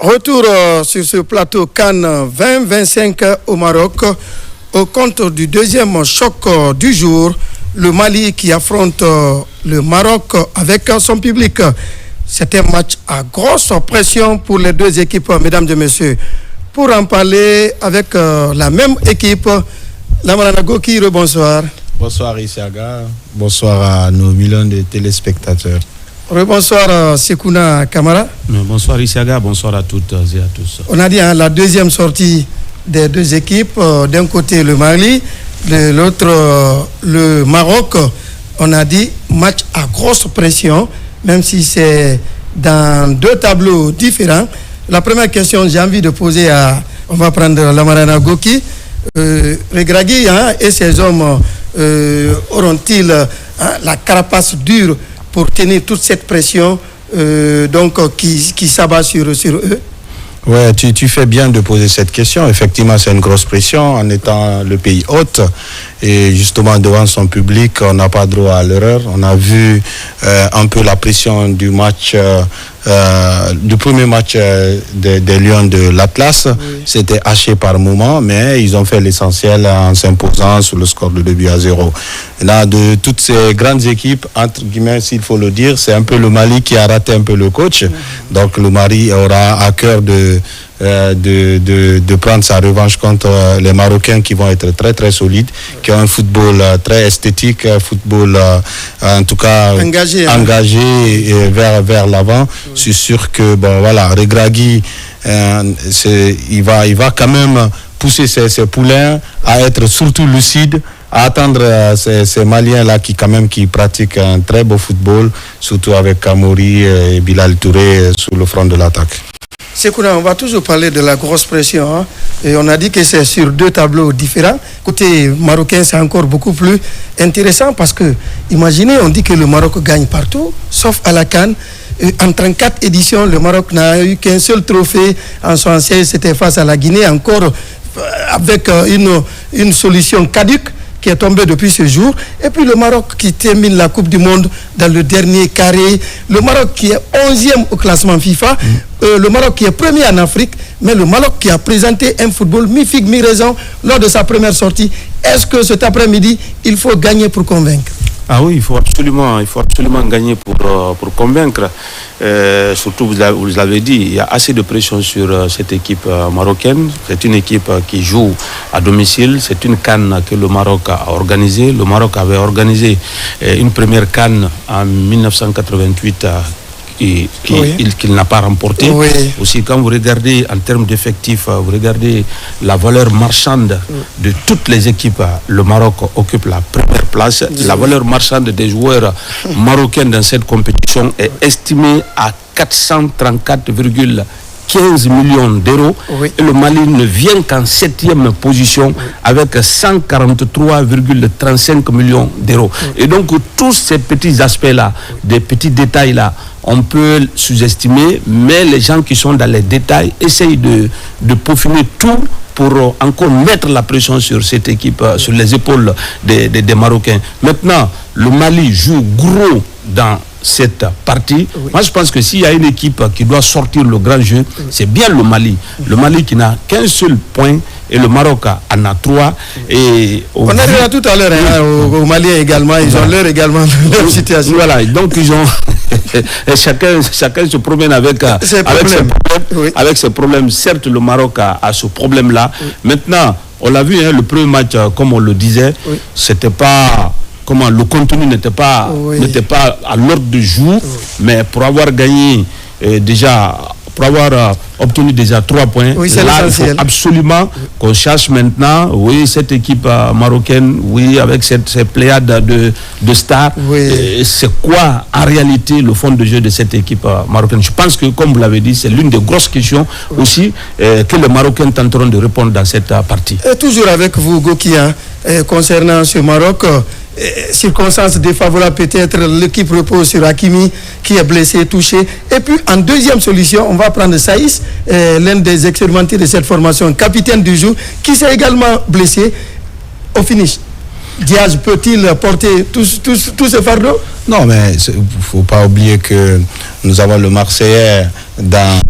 Retour sur ce plateau Cannes 2025 au Maroc, au compte du deuxième choc du jour, le Mali qui affronte le Maroc avec son public. C'est un match à grosse pression pour les deux équipes, mesdames et messieurs. Pour en parler avec la même équipe, Lamarana Goki, bonsoir. Bonsoir Isiaga, bonsoir à nos millions de téléspectateurs. Bonsoir Sekouna Kamara. Bonsoir Isiaga, bonsoir à toutes et à tous. On a dit la deuxième sortie des deux équipes, d'un côté le Mali, de l'autre le Maroc. On a dit match à grosse pression, même si c'est dans deux tableaux différents. La première question j'ai envie de poser on va prendre Lamarana Goki. Regragui et ses hommes auront-ils la carapace dure pour tenir toute cette pression qui s'abat sur eux? Ouais, tu fais bien de poser cette question. Effectivement, c'est une grosse pression en étant le pays hôte et justement devant son public, on n'a pas droit à l'erreur. On a vu un peu la pression du match, du premier match des Lions de l'Atlas. Oui. C'était haché par moment, mais ils ont fait l'essentiel en s'imposant sur le score de 2-0. Là, de toutes ces grandes équipes, entre guillemets, s'il faut le dire, c'est un peu le Mali qui a raté un peu le coach. Donc le Mali aura à cœur de prendre sa revanche contre les Marocains qui vont être très très solides, qui ont un football très esthétique, un football en tout cas engagé vers l'avant. C'est sûr que Regragui il va quand même pousser ses poulains à être surtout lucides, à attendre ces Maliens-là qui pratiquent un très beau football, surtout avec Kamori et Bilal Touré sur le front de l'attaque. Sekouna, on va toujours parler de la grosse pression. Et on a dit que c'est sur deux tableaux différents. Côté marocain, c'est encore beaucoup plus intéressant parce que, imaginez, on dit que le Maroc gagne partout, sauf à la CAN. En 34 éditions, le Maroc n'a eu qu'un seul trophée en son siège, c'était face à la Guinée, encore avec une solution caduque qui est tombée depuis ce jour. Et puis le Maroc qui termine la Coupe du Monde dans le dernier carré. Le Maroc qui est 11e au classement FIFA. Le Maroc qui est premier en Afrique. Mais le Maroc qui a présenté un football mi-figue, mi-raison lors de sa première sortie. Est-ce que cet après-midi, il faut gagner pour convaincre? Ah oui, il faut absolument gagner pour convaincre. Surtout, vous l'avez dit, il y a assez de pression sur cette équipe marocaine. C'est une équipe qui joue à domicile. C'est une CAN que le Maroc a organisée. Le Maroc avait organisé une première CAN en 1988 qu'il n'a pas remporté. Oui. Aussi, quand vous regardez en termes d'effectifs, vous regardez la valeur marchande de toutes les équipes, le Maroc occupe la première place. La valeur marchande des joueurs marocains dans cette compétition est estimée à 434,15 millions d'euros. Oui. Et le Mali ne vient qu'en 7e position avec 143,35 millions d'euros. Oui. Et donc, tous ces petits aspects-là, des petits détails-là, on peut sous-estimer, mais les gens qui sont dans les détails essayent de peaufiner tout pour encore mettre la pression sur cette équipe, sur les épaules des Marocains. Maintenant, le Mali joue gros dans cette partie. Oui. Moi, je pense que s'il y a une équipe qui doit sortir le grand jeu, c'est bien le Mali. Le Mali qui n'a qu'un seul point et le Maroc en a 3. Et on arrivera tout à l'heure au Mali également. Ils ont leur également leur situation. Voilà, donc ils ont chacun se promène avec ses problèmes. Certes, le Maroc a ce problème-là. Oui. Maintenant, on l'a vu, le premier match, comme on le disait, c'était pas... le contenu n'était pas à l'ordre du jour, mais pour avoir gagné pour avoir obtenu déjà 3 points, là, il faut absolument qu'on cherche maintenant, cette équipe marocaine, avec ces pléiades de stars, c'est quoi en réalité le fond de jeu de cette équipe marocaine? Je pense que, comme vous l'avez dit, c'est l'une des grosses questions aussi que les Marocains tenteront de répondre dans cette partie. Et toujours avec vous, Gokia, concernant ce Maroc, circonstances défavorables peut-être, l'équipe repose sur Hakimi qui est blessé, touché. Et puis en deuxième solution, on va prendre Saïs, l'un des expérimentés de cette formation, capitaine du jour, qui s'est également blessé au finish. Diaz peut-il porter tous ces fardeaux? Non, mais il ne faut pas oublier que nous avons le Marseillais dans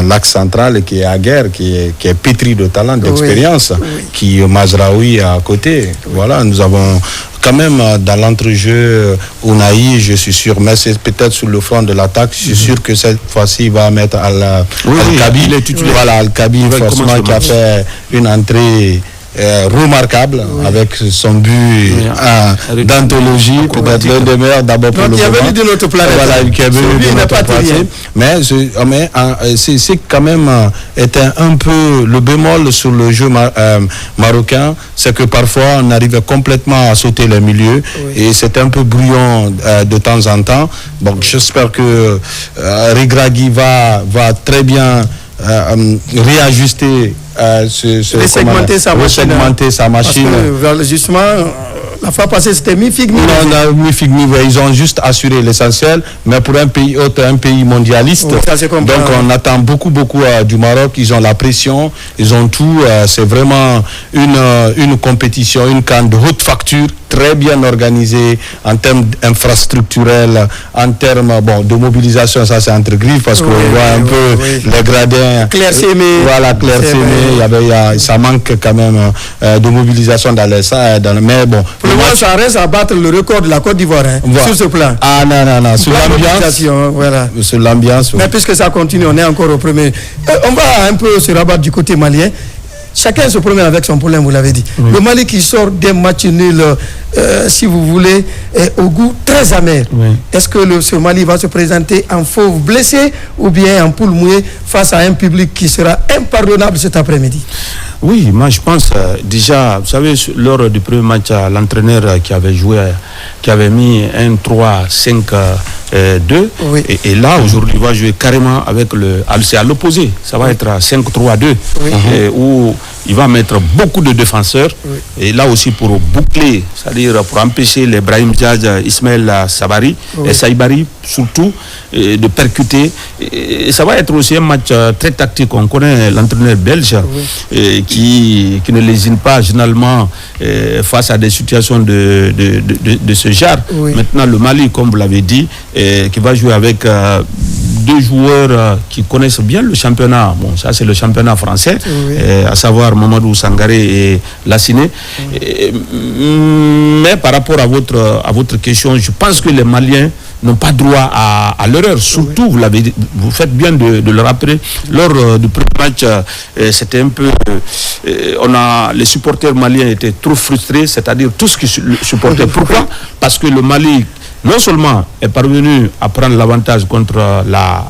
l'axe central qui est à guerre, qui est pétri de talent, d'expérience, qui est Mazraoui à côté. Voilà, nous avons quand même dans l'entrejeu Ounahi, je suis sûr, mais c'est peut-être sur le front de l'attaque. Je suis sûr que cette fois-ci, il va mettre Al-Kabi. Voilà, Al-Kabi, forcément, qui a fait une entrée remarquable avec son but d'anthologie, peut-être l'un des meilleurs d'abord pour le moment. Qui est venu de notre planète. Voilà, qui est venu de notre planète. Mais c'est quand même était un peu le bémol sur le jeu marocain, c'est que parfois on arrivait complètement à sauter les milieux et c'est un peu brouillon de temps en temps. Donc j'espère que Regragui va très bien réajuster segmenter sa machine. Parce que, justement, la fois passée, c'était mi-figue, ils ont juste assuré l'essentiel, mais pour un pays autre, un pays mondialiste, donc on attend beaucoup du Maroc. Ils ont la pression, ils ont tout. C'est vraiment une compétition, une CAN de haute facture, très bien organisée en termes infrastructurels, en termes de mobilisation. Ça c'est entre griffes parce qu'on voit un peu les gradins clairsemés. Voilà, clairsemés. Ça manque quand même de mobilisation dans les mais bon. Pour le moment, ça reste à battre le record de la Côte d'Ivoire sur ce plan. Ah non, sur l'ambiance. Voilà. Sur l'ambiance. Mais puisque ça continue, on est encore au premier. On va un peu se rabattre du côté malien. Chacun se promène avec son problème, vous l'avez dit. Le Mali qui sort des matchs nuls, si vous voulez, au goût très amer. Est-ce que ce Mali va se présenter en fauve blessé ou bien en poule mouillée face à un public qui sera impardonnable cet après-midi? Oui, moi je pense déjà, vous savez, lors du premier match, l'entraîneur qui avait mis un 3-5-2, et là aujourd'hui il va jouer carrément avec c'est à l'opposé, ça va être à 5-3-2, où il va mettre beaucoup de défenseurs, et là aussi pour boucler, c'est-à-dire pour empêcher les Brahim Diaz, Ismaël Sabari, et Saïbari surtout, de percuter. Et ça va être aussi un match très tactique. On connaît l'entraîneur belge qui ne lésine pas généralement face à des situations de ce genre. Maintenant le Mali, comme vous l'avez dit, qui va jouer avec deux joueurs qui connaissent bien le championnat. Bon, ça c'est le championnat français, à savoir Mamadou Sangaré et Lassiné. Mais par rapport à votre question, je pense que les Maliens n'ont pas droit à l'erreur. Surtout, vous faites bien de le rappeler, lors du premier match, c'était un peu... les supporters maliens étaient trop frustrés, c'est-à-dire tous qui supportaient. Pourquoi? Parce que le Mali, non seulement est parvenu à prendre l'avantage contre la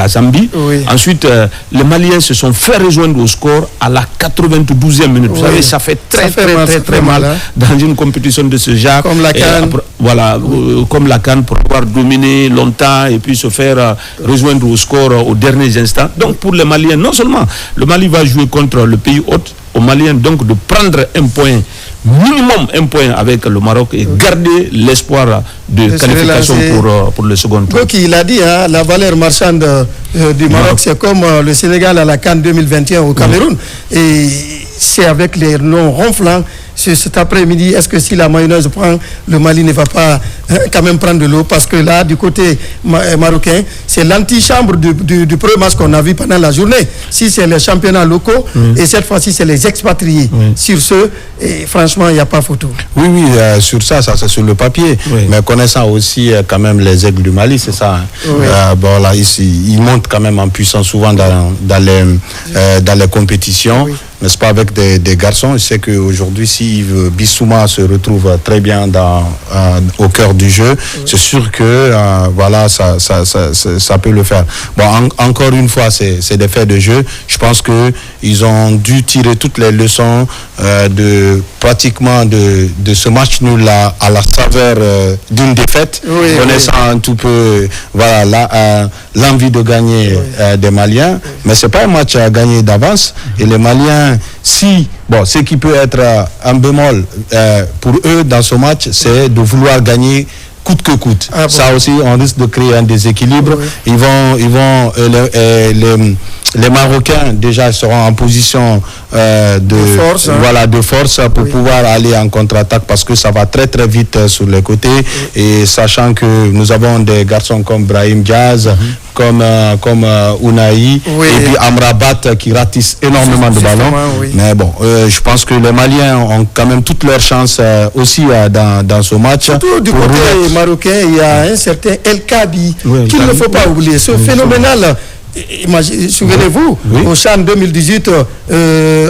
Zambie, ensuite les Maliens se sont fait rejoindre au score à la 92e minute. Vous savez, ça fait très mal dans une compétition de ce genre. Comme la CAN. Comme la CAN, pour pouvoir dominer longtemps et puis se faire rejoindre au score aux derniers instants. Donc pour les Maliens, non seulement le Mali va jouer contre le pays hôte, aux Maliens donc de prendre un point, minimum un point avec le Maroc et garder l'espoir de qualification pour le second tour. Donc il a dit, la valeur marchande du Maroc, c'est comme le Sénégal à la CAN 2021 au Cameroun. Et c'est avec les noms ronflants. Cet après-midi, est-ce que si la mayonnaise prend, le Mali ne va pas quand même prendre de l'eau? Parce que là, du côté marocain, c'est l'antichambre du premier match qu'on a vu pendant la journée. Si c'est les championnats locaux, et cette fois-ci, c'est les expatriés. Sur ce, et franchement, il n'y a pas photo. Oui, sur ça c'est sur le papier. Mais connaissant aussi quand même les aigles du Mali, c'est ça. Là, ils montent quand même en puissance souvent dans les compétitions. N'est-ce pas, avec des garçons. Je sais qu'aujourd'hui, si Yves Bissouma se retrouve très bien au cœur du jeu, c'est sûr que ça peut le faire. Bon, encore une fois, c'est des faits de jeu. Je pense qu'ils ont dû tirer toutes les leçons pratiquement de ce match nul à la saveur d'une défaite, connaissant un tout peu l'envie de gagner des Maliens. Mais c'est pas un match à gagner d'avance. Et les Maliens, ce qui peut être un bémol pour eux dans ce match, c'est de vouloir gagner coûte que coûte. Ah bon. Ça aussi, on risque de créer un déséquilibre. Oui. Les Marocains déjà seront en position de force, de force pour pouvoir aller en contre-attaque, parce que ça va très très vite sur les côtés. Et sachant que nous avons des garçons comme Brahim Diaz, comme Ounahi, et puis Amrabat qui ratisse énormément de ballons. Mais bon, je pense que les Maliens ont quand même toutes leurs chances aussi dans ce match. Surtout du côté marocain, il y a un certain El Kabi qu'il ne faut pas oublier. Ce phénoménal. Souvenez-vous, au CHAN 2018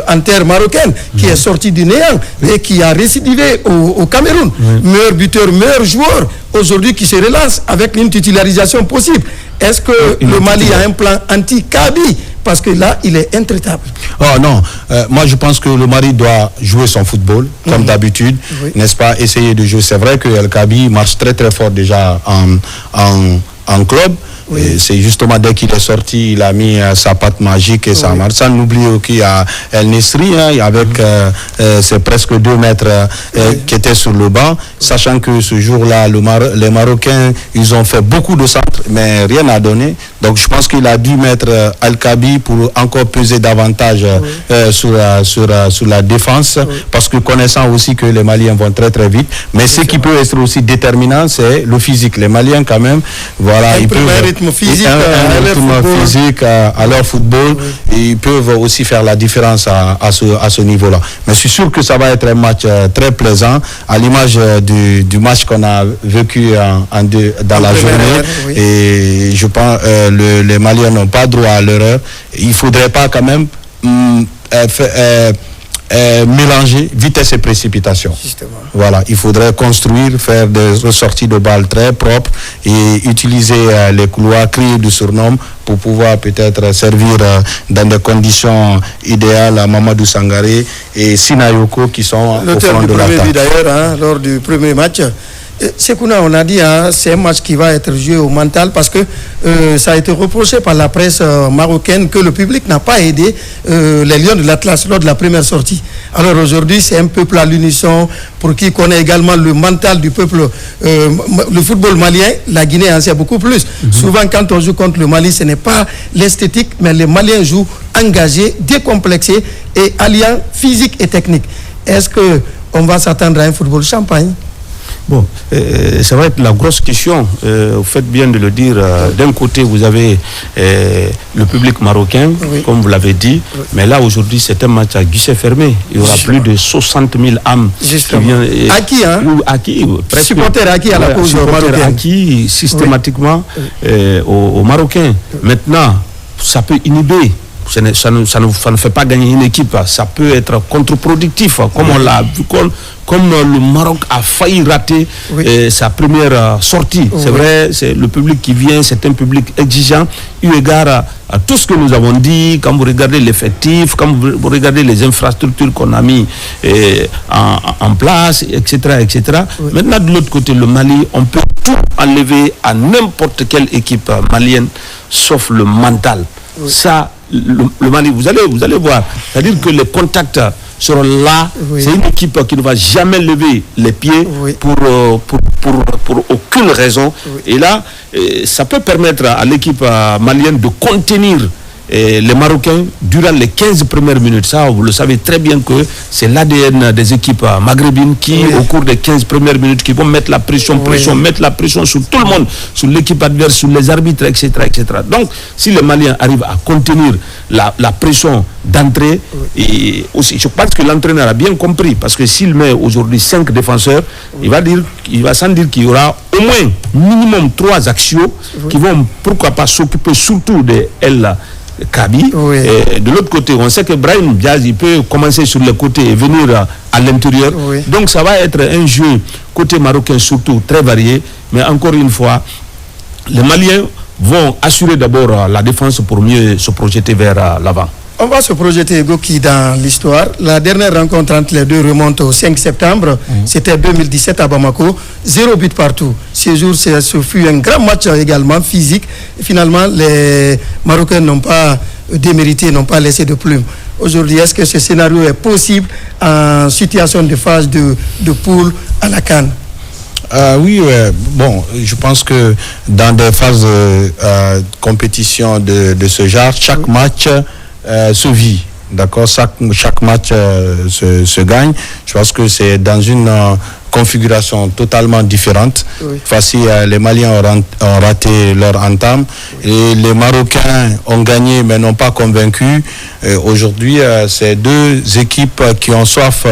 en terre marocaine, qui est sorti du néant et qui a récidivé au Cameroun. Meilleur buteur, meilleur joueur, aujourd'hui qui se relance avec une titularisation possible. Est-ce que le Mali a un plan anti-Kabi? Parce que là, il est intraitable. Oh non, moi je pense que le Mali doit jouer son football, comme d'habitude, n'est-ce pas, essayer de jouer. C'est vrai que El Kabi marche très très fort déjà en club. C'est justement dès qu'il est sorti, il a mis sa patte magique et ça marche. Sans n'oublier qu'il y a El Nesri, avec ses presque 2 mètres qui était sur le banc, sachant que ce jour-là, les Marocains, ils ont fait beaucoup de centres, mais rien n'a donné. Donc je pense qu'il a dû mettre Al-Kabi pour encore peser davantage sur la défense, parce que connaissant aussi que les Maliens vont très très vite, mais ce qui peut être aussi déterminant, c'est le physique. Les Maliens quand même, voilà, ils peuvent physique, à leur football, et ils peuvent aussi faire la différence à ce niveau-là. Mais je suis sûr que ça va être un match très plaisant, à l'image du match qu'on a vécu dans la journée. Et je pense les Maliens n'ont pas droit à l'erreur. Il ne faudrait pas quand même mélanger vitesse et précipitation. Justement. Voilà, il faudrait construire, faire des ressorties de balles très propres et utiliser les couloirs, créer du surnom pour pouvoir peut-être servir dans des conditions idéales à Mamadou Sangaré et Sinayoko qui sont au fond de l'attaque. D'ailleurs, lors du premier match, Sekouna, on a dit, c'est un match qui va être joué au mental, parce que ça a été reproché par la presse marocaine que le public n'a pas aidé les Lions de l'Atlas lors de la première sortie. Alors aujourd'hui, c'est un peuple à l'unisson, pour qui connaît également le mental du peuple. Le football malien, la Guinée en sait beaucoup plus. Souvent, quand on joue contre le Mali, ce n'est pas l'esthétique, mais les Maliens jouent engagés, décomplexés et alliant physique et technique. Est-ce qu'on va s'attendre à un football champagne? Bon, ça va être la grosse question. Vous faites bien de le dire. D'un côté, vous avez le public marocain, comme vous l'avez dit. Mais là, aujourd'hui, c'est un match à guichet fermé. Il y aura plus de 60 000 âmes. Justement. Qui viennent, acquis, presque. Supporters acquis à la cause marocaine. Acquis systématiquement aux Marocains. Maintenant, ça peut inhiber. Ça ne fait pas gagner une équipe. Ça peut être contre-productif, comme on l'a vu, comme le Maroc a failli rater sa première sortie. C'est vrai, c'est le public qui vient, c'est un public exigeant, eu égard à tout ce que nous avons dit. Quand vous regardez l'effectif, quand vous regardez les infrastructures qu'on a mis en place, etc. etc. Maintenant, de l'autre côté, le Mali, on peut tout enlever à n'importe quelle équipe malienne, sauf le mental. Ça, le Mali, vous allez voir, c'est-à-dire que les contacts seront là. C'est une équipe qui ne va jamais lever les pieds pour aucune raison. Et là, ça peut permettre à l'équipe malienne de contenir les Marocains durant les 15 premières minutes. Ça, vous le savez très bien que c'est l'ADN des équipes maghrébines qui, au cours des 15 premières minutes, qui vont mettre la pression, mettre la pression sur tout le monde, sur l'équipe adverse, sur les arbitres, etc., etc. Donc, si les Maliens arrivent à contenir la pression d'entrée, et aussi, je pense que l'entraîneur a bien compris, parce que s'il met aujourd'hui 5 défenseurs, il va sans dire qu'il y aura au moins minimum 3 axiaux qui vont, pourquoi pas, s'occuper surtout de El Kabi. Et de l'autre côté, on sait que Brahim Diaz, il peut commencer sur le côté et venir à l'intérieur. Donc ça va être un jeu côté marocain surtout très varié. Mais encore une fois, les Maliens vont assurer d'abord la défense pour mieux se projeter vers l'avant. On va se projeter, Goki, dans l'histoire. La dernière rencontre entre les deux remonte au 5 septembre. C'était 2017 à Bamako. 0 but partout. Ce jour, ce fut un grand match également physique. Et finalement, les Marocains n'ont pas démérité, n'ont pas laissé de plume. Aujourd'hui, est-ce que ce scénario est possible en situation de phase de poule à la CAN? Oui, bon, je pense que dans des phases de compétition de ce genre, chaque match se vit. D'accord, chaque match se gagne. Je pense que c'est dans une configuration totalement différente. Voici, les Maliens ont raté leur entame et les Marocains ont gagné mais n'ont pas convaincu. Aujourd'hui, c'est deux équipes qui ont soif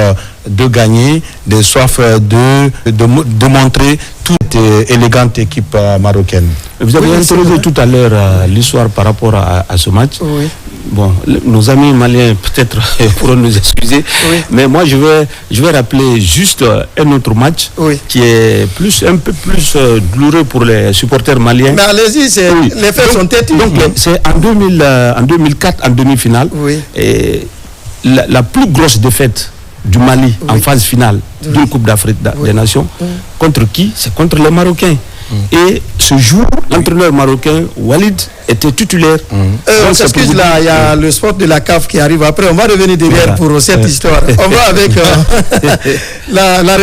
de gagner, de soif de montrer toute élégante équipe marocaine. Vous avez introduit tout à l'heure l'histoire par rapport à ce match. Oui. Bon, nos amis maliens peut-être pourront nous excuser, mais moi je vais rappeler juste un autre match qui est un peu plus douloureux pour les supporters maliens. Mais allez-y, les faits sont têtus. Donc c'est en 2004, en demi-finale, et la plus grosse défaite du Mali en phase finale d'une Coupe d'Afrique des Nations, contre qui? C'est contre les Marocains. Et ce jour, l'entraîneur marocain, Walid, était titulaire. On s'excuse là, il y a le sport de la CAF qui arrive après. On va revenir derrière pour cette histoire. On va avec la